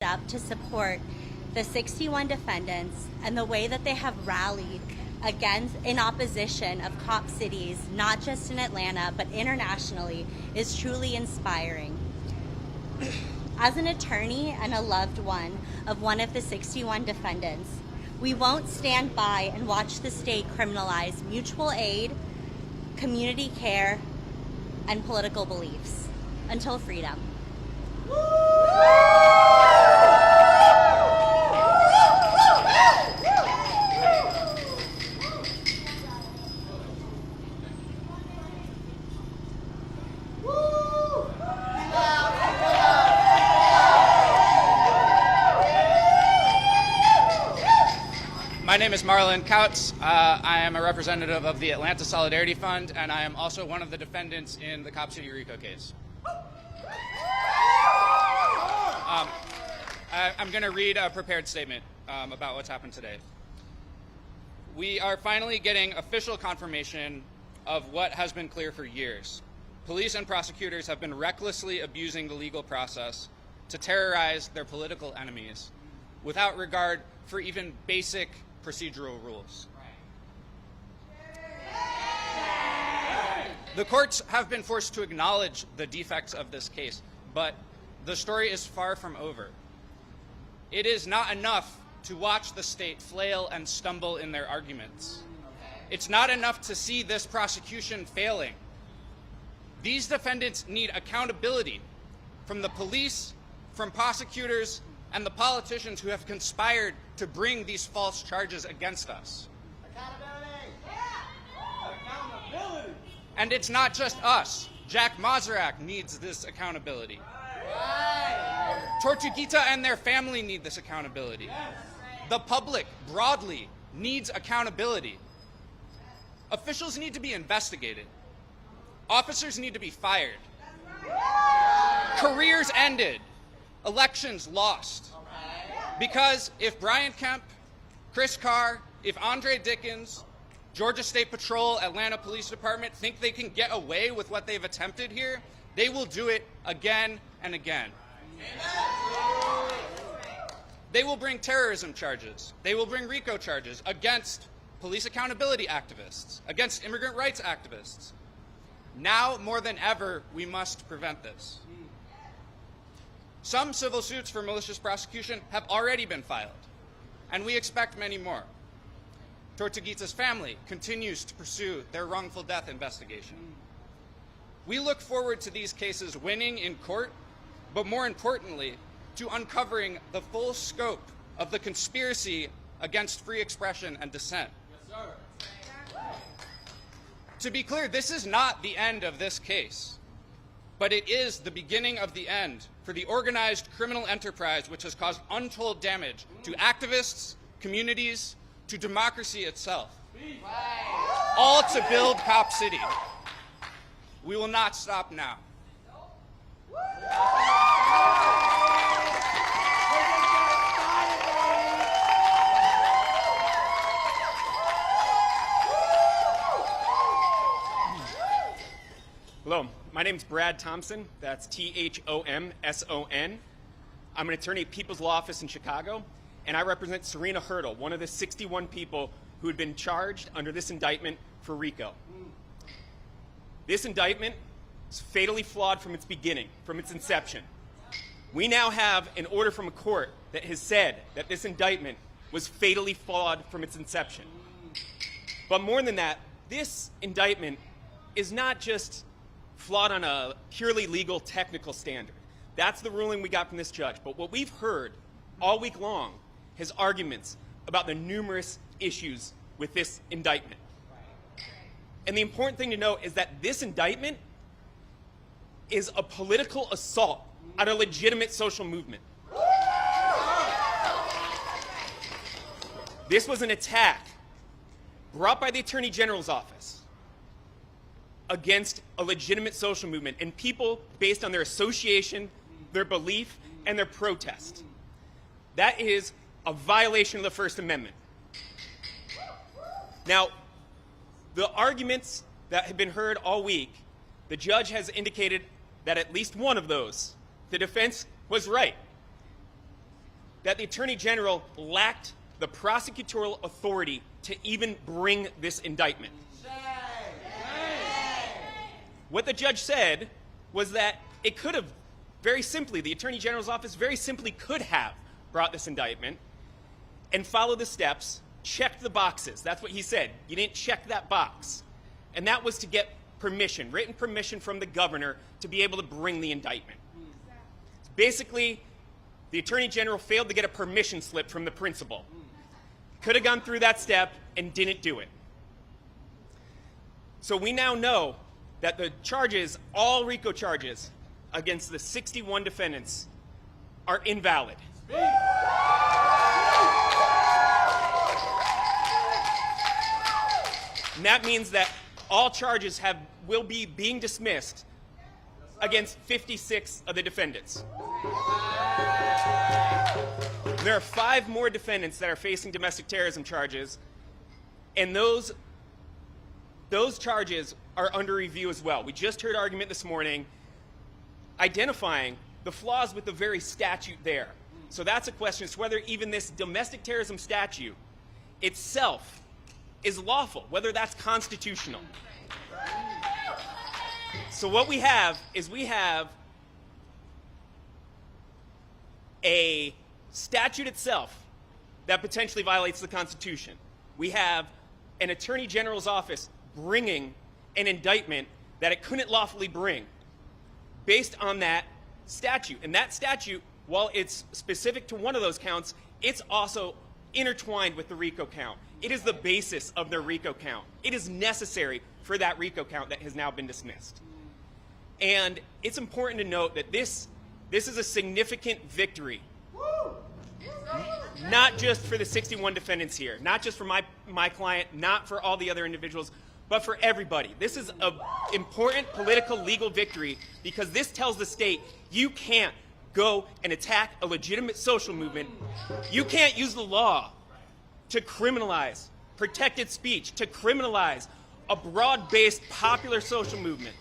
up to support the 61 defendants and the way that they have rallied in opposition of cop cities, not just in Atlanta, but internationally, is truly inspiring. As an attorney and a loved one of one of the 61 defendants, we won't stand by and watch the state criminalize mutual aid, community care, and political beliefs. Until freedom. My name is Marlon Kautz. I am a representative of the Atlanta Solidarity Fund, and I am also one of the defendants in the Cop City RICO case. I'm going to read a prepared statement about what's happened today. We are finally getting official confirmation of what has been clear for years. Police and prosecutors have been recklessly abusing the legal process to terrorize their political enemies without regard for even basic procedural rules. The courts have been forced to acknowledge the defects of this case, but the story is far from over. It is not enough to watch the state flail and stumble in their arguments. It's not enough to see this prosecution failing. These defendants need accountability from the police, from prosecutors, and the politicians who have conspired to bring these false charges against us. Accountability! Yeah. Accountability! And it's not just us. Jack Mazurak needs this accountability. Right. Tortuguita and their family need this accountability. Yes. The public, broadly, needs accountability. Officials need to be investigated. Officers need to be fired. Careers ended. Elections lost. Because if Brian Kemp, Chris Carr, if Andre Dickens, Georgia State Patrol, Atlanta Police Department think they can get away with what they've attempted here, they will do it again and again. They will bring terrorism charges. They will bring RICO charges against police accountability activists, against immigrant rights activists. Now more than ever, we must prevent this. Some civil suits for malicious prosecution have already been filed, and we expect many more. Tortuguita's family continues to pursue their wrongful death investigation. We look forward to these cases winning in court, but more importantly, to uncovering the full scope of the conspiracy against free expression and dissent. Yes, sir. To be clear, this is not the end of this case, but it is the beginning of the end for the organized criminal enterprise which has caused untold damage to activists, communities, to democracy itself. All to build Cop City. We will not stop now. Hello, my name is Brad Thompson. That's Thomson. I'm an attorney at People's Law Office in Chicago, and I represent Serena Hurdle, one of the 61 people who had been charged under this indictment for RICO. This indictment is fatally flawed from its beginning, from its inception. We now have an order from a court that has said that this indictment was fatally flawed from its inception. But more than that, this indictment is not just flawed on a purely legal technical standard. That's the ruling we got from this judge. But what we've heard all week long is arguments about the numerous issues with this indictment. And the important thing to note is that this indictment is a political assault on a legitimate social movement. This was an attack brought by the Attorney General's office against a legitimate social movement and people based on their association, their belief, and their protest. That is a violation of the First Amendment. Now, the arguments that have been heard all week, the judge has indicated that at least one of those, the defense was right. that the Attorney General lacked the prosecutorial authority to even bring this indictment. What the judge said was that it could have very simply, the Attorney General's office very simply could have brought this indictment and followed the steps, checked the boxes. That's what he said. You didn't check that box. And that was to get permission, written permission from the governor to be able to bring the indictment. Basically, the Attorney General failed to get a permission slip from the principal. Could have gone through that step and didn't do it. So we now know that the charges, all RICO charges, against the 61 defendants are invalid. And that means that all charges will be being dismissed against 56 of the defendants. There are 5 more defendants that are facing domestic terrorism charges, and those charges are under review as well. We just heard argument this morning identifying the flaws with the very statute there. So that's a question as to whether even this domestic terrorism statute itself is lawful, whether that's constitutional. So what we have is a statute itself that potentially violates the Constitution. We have an Attorney General's office bringing an indictment that it couldn't lawfully bring based on that statute. And that statute, while it's specific to one of those counts, it's also intertwined with the RICO count. It is the basis of their RICO count. It is necessary for that RICO count that has now been dismissed. And it's important to note that this is a significant victory, not just for the 61 defendants here, not just for my client, not for all the other individuals, but for everybody. This is an important political legal victory because this tells the state you can't go and attack a legitimate social movement. You can't use the law to criminalize protected speech, to criminalize a broad-based popular social movement.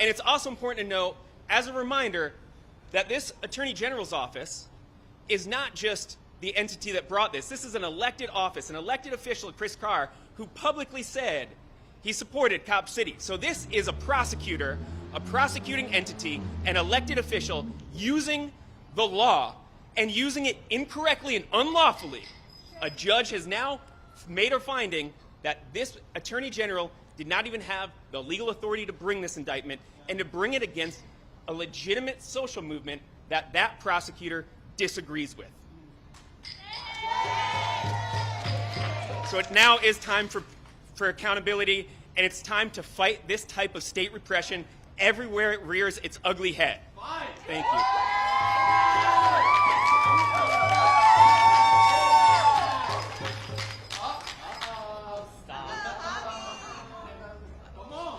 And it's also important to note, as a reminder, that this Attorney General's office is not just the entity that brought this. This is an elected office, an elected official, Chris Carr, who publicly said he supported Cop City. So this is a prosecutor, a prosecuting entity, an elected official using the law and using it incorrectly and unlawfully. A judge has now made a finding that this Attorney General did not even have the legal authority to bring this indictment and to bring it against a legitimate social movement that that prosecutor disagrees with. So it now is time for accountability, and it's time to fight this type of state repression everywhere it rears its ugly head. Thank you.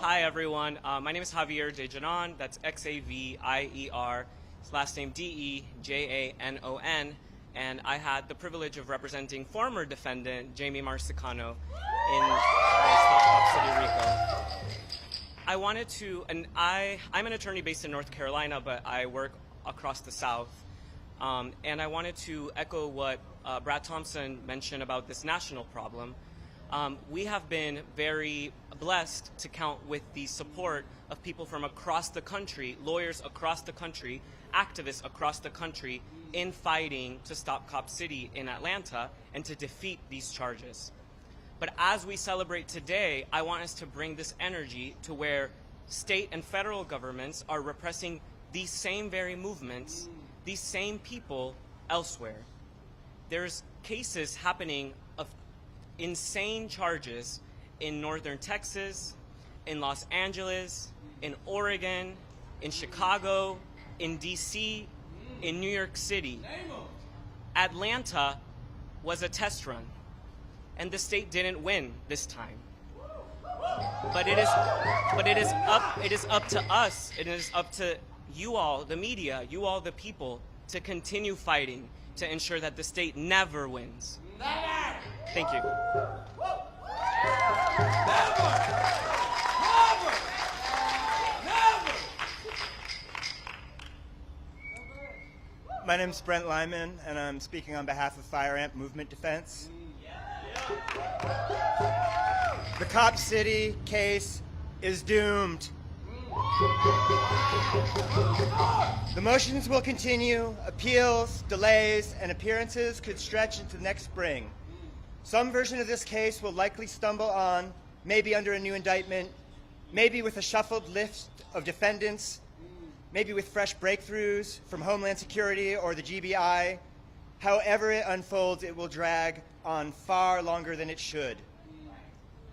Hi everyone, my name is Javier Dejanon, that's Xavier, his last name Dejanon, and I had the privilege of representing former defendant Jamie Marsicano in the Stop Cop City RICO. I wanted to, and I'm an attorney based in North Carolina, but I work across the South, and I wanted to echo what Brad Thompson mentioned about this national problem. We have been very blessed to count with the support of people from across the country, lawyers across the country, activists across the country in fighting to stop Cop City in Atlanta and to defeat these charges. But as we celebrate today, I want us to bring this energy to where state and federal governments are repressing these same very movements, these same people elsewhere. There's cases happening of insane charges in northern Texas, in Los Angeles, in Oregon, in Chicago, in DC, in New York City. Atlanta was a test run, and the state didn't win this time. But it is up to us, it is up to you all, the media, you all the people, to continue fighting to ensure that the state never wins. Thank you. My name's Brent Lyman, and I'm speaking on behalf of Fire Amp Movement Defense. The Cop City case is doomed. The motions will continue. Appeals, delays, and appearances could stretch into next spring. Some version of this case will likely stumble on, maybe under a new indictment, maybe with a shuffled list of defendants, maybe with fresh breakthroughs from Homeland Security or the GBI. However it unfolds, it will drag on far longer than it should.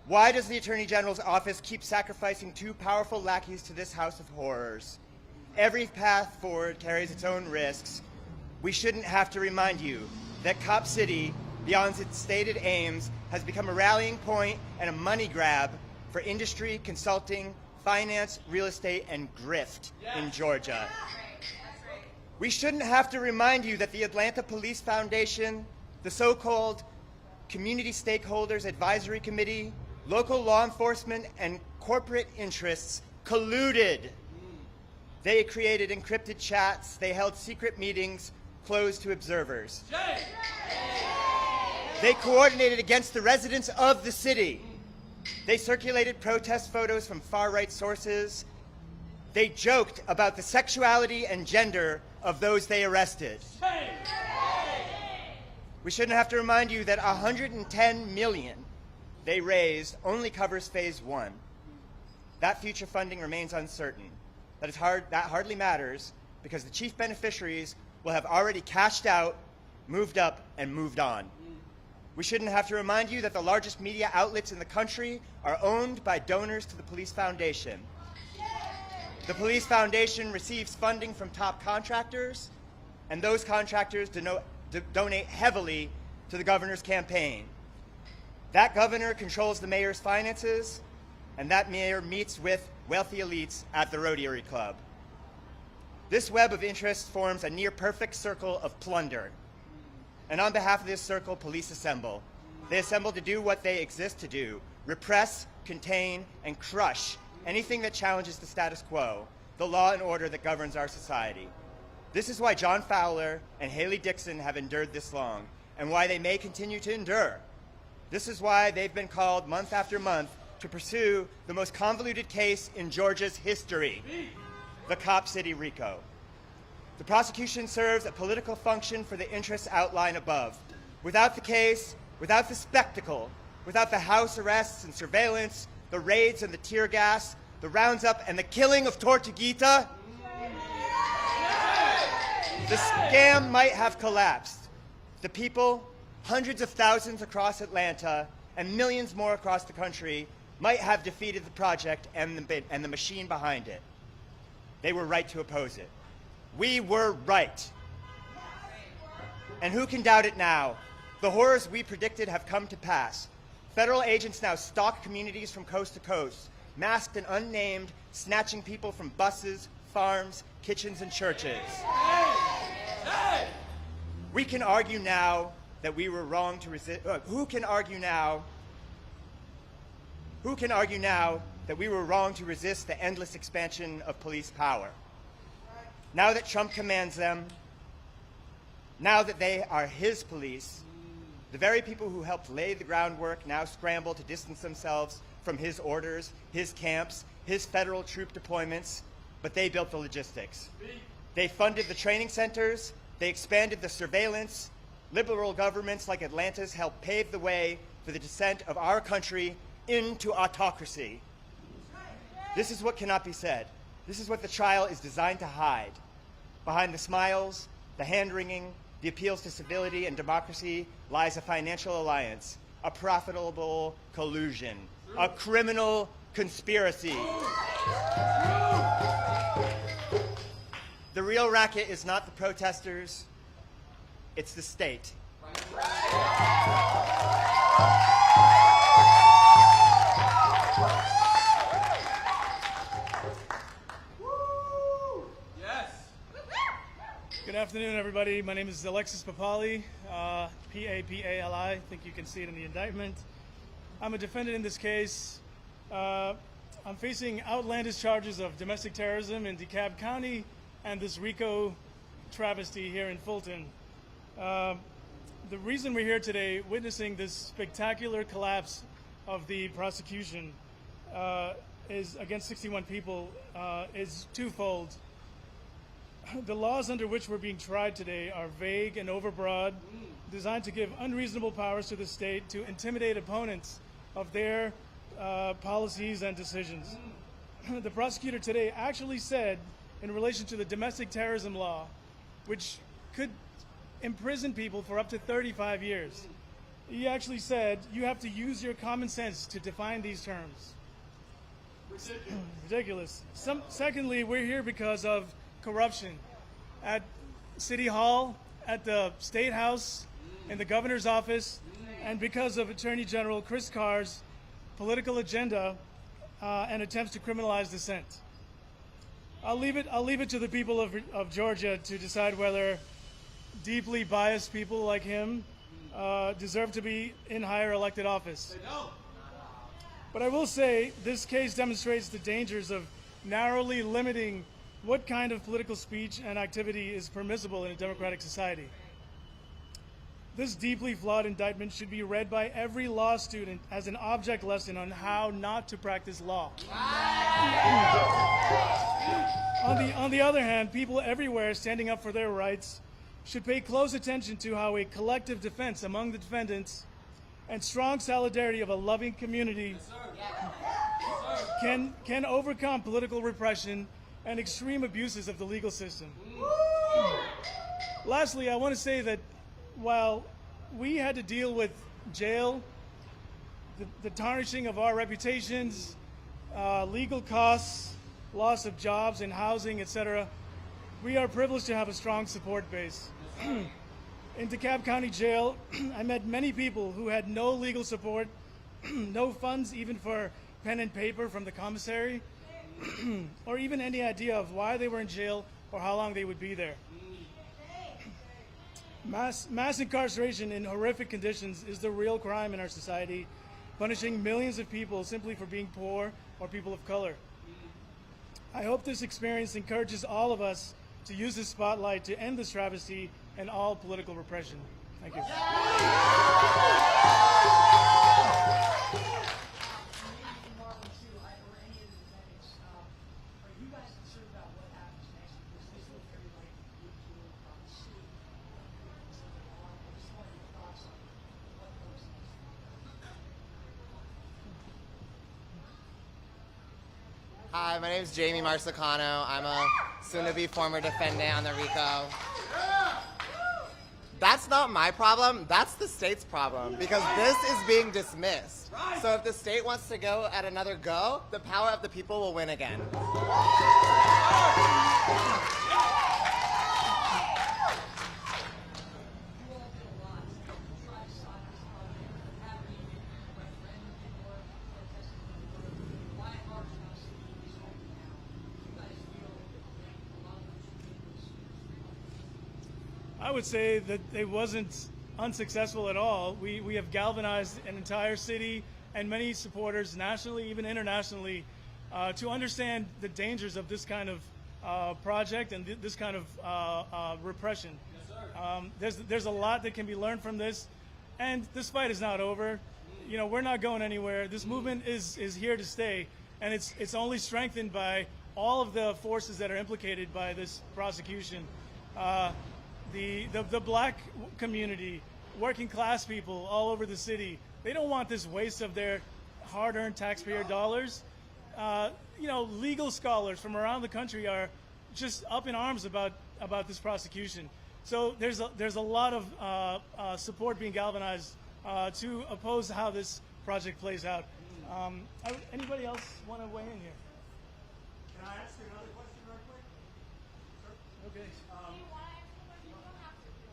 Why does the Attorney General's office keep sacrificing two powerful lackeys to this house of horrors? Every path forward carries its own risks. We shouldn't have to remind you that Cop City, beyond its stated aims, has become a rallying point and a money grab for industry, consulting, finance, real estate, and grift in Georgia. We shouldn't have to remind you that the Atlanta Police Foundation, the so-called Community Stakeholders Advisory Committee, local law enforcement, and corporate interests colluded. They created encrypted chats. They held secret meetings closed to observers. They coordinated against the residents of the city. They circulated protest photos from far-right sources. They joked about the sexuality and gender of those they arrested. We shouldn't have to remind you that $110 million they raised only covers phase one. That future funding remains uncertain. That hardly matters because the chief beneficiaries will have already cashed out, moved up, and moved on. We shouldn't have to remind you that the largest media outlets in the country are owned by donors to the Police Foundation. The Police Foundation receives funding from top contractors, and those contractors donate heavily to the governor's campaign. That governor controls the mayor's finances, and that mayor meets with wealthy elites at the Rotary Club. This web of interest forms a near-perfect circle of plunder. And on behalf of this circle, police assemble. They assemble to do what they exist to do: repress, contain, and crush anything that challenges the status quo, the law and order that governs our society. This is why John Fowler and Haley Dixon have endured this long, and why they may continue to endure. This is why they've been called month after month to pursue the most convoluted case in Georgia's history, the Cop City RICO. The prosecution serves a political function for the interests outlined above. Without the case, without the spectacle, without the house arrests and surveillance, the raids and the tear gas, the rounds up and the killing of Tortuguita, the scam might have collapsed. The people, hundreds of thousands across Atlanta and millions more across the country, might have defeated the project and the machine behind it. They were right to oppose it. We were right. And who can doubt it now? The horrors we predicted have come to pass. Federal agents now stalk communities from coast to coast, masked and unnamed, snatching people from buses, farms, kitchens, and churches. We can argue now that we were wrong to resist. Who can argue now that we were wrong to resist the endless expansion of police power? Now that Trump commands them, now that they are his police, the very people who helped lay the groundwork now scramble to distance themselves from his orders, his camps, his federal troop deployments, but they built the logistics. They funded the training centers, they expanded the surveillance. Liberal governments like Atlanta's helped pave the way for the descent of our country into autocracy. This is what cannot be said. This is what the trial is designed to hide. Behind the smiles, the hand-wringing, the appeals to civility and democracy lies a financial alliance, a profitable collusion, a criminal conspiracy. The real racket is not the protesters, it's the state. Good afternoon, everybody. My name is Alexis Papali, P-A-P-A-L-I. I think you can see it in the indictment. I'm a defendant in this case. I'm facing outlandish charges of domestic terrorism in DeKalb County and this RICO travesty here in Fulton. The reason we're here today witnessing this spectacular collapse of the prosecution is against 61 people is twofold. The laws under which we're being tried today are vague and overbroad, designed to give unreasonable powers to the state to intimidate opponents of their policies and decisions. The prosecutor today actually said, in relation to the domestic terrorism law, which could imprison people for up to 35 years, he actually said, you have to use your common sense to define these terms. Ridiculous. Secondly, we're here because of corruption at City Hall, at the State House, in the governor's office, and because of Attorney General Chris Carr's political agenda and attempts to criminalize dissent. I'll leave it to the people of Georgia to decide whether deeply biased people like him deserve to be in higher elected office. But I will say this case demonstrates the dangers of narrowly limiting what kind of political speech and activity is permissible in a democratic society. This deeply flawed indictment should be read by every law student as an object lesson on how not to practice law. On the other hand, people everywhere standing up for their rights should pay close attention to how a collective defense among the defendants and strong solidarity of a loving community can overcome political repression and extreme abuses of the legal system. Lastly, I want to say that while we had to deal with jail, the tarnishing of our reputations, legal costs, loss of jobs and housing, etc., we are privileged to have a strong support base. In DeKalb County Jail, I met many people who had no legal support, no funds even for pen and paper from the commissary, or even any idea of why they were in jail or how long they would be there. Mass incarceration in horrific conditions is the real crime in our society, punishing millions of people simply for being poor or people of color. I hope this experience encourages all of us to use this spotlight to end this travesty and all political repression. Thank you. Hi, my name is Jamie Marsicano. I'm a soon-to-be former defendant on the RICO. That's not my problem. That's the state's problem because this is being dismissed. So if the state wants to go at another go, the power of the people will win again. I would say that it wasn't unsuccessful at all. We have galvanized an entire city and many supporters nationally, even internationally, to understand the dangers of this kind of project and this kind of repression. There's a lot that can be learned from this, and this fight is not over. You know, we're not going anywhere. This movement is here to stay, and it's only strengthened by all of the forces that are implicated by this prosecution. The black community, working class people all over the city, they don't want this waste of their hard-earned taxpayer dollars. You know, legal scholars from around the country are just up in arms about this prosecution. So there's a lot of support being galvanized to oppose how this project plays out. Anybody else want to weigh in here? Can I ask you another question real quick? Sure. Okay.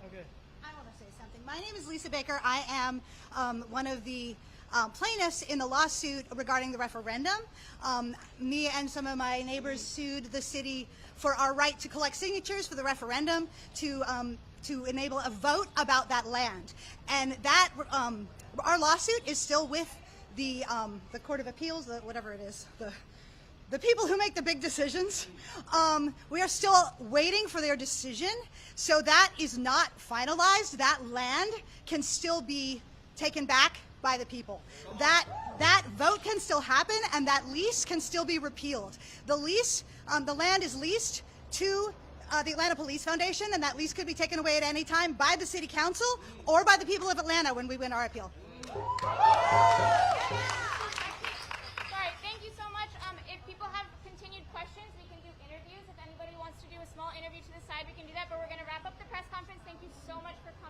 Okay. I want to say something. My name is Lisa Baker. I am one of the plaintiffs in the lawsuit regarding the referendum. Me and some of my neighbors sued the city for our right to collect signatures for the referendum to enable a vote about that land. And that our lawsuit is still with the Court of Appeals, whatever it is, the people who make the big decisions, we are still waiting for their decision. So that is not finalized. That land can still be taken back by the people. That vote can still happen, and that lease can still be repealed. The lease, the land is leased to the Atlanta Police Foundation, and that lease could be taken away at any time by the City Council or by the people of Atlanta when we win our appeal. All right, thank you so much. If people have continued questions, we can do interviews. If anybody wants to do a small interview to the side, we can do that, but we're going to wrap up the press conference. Thank you so much for coming.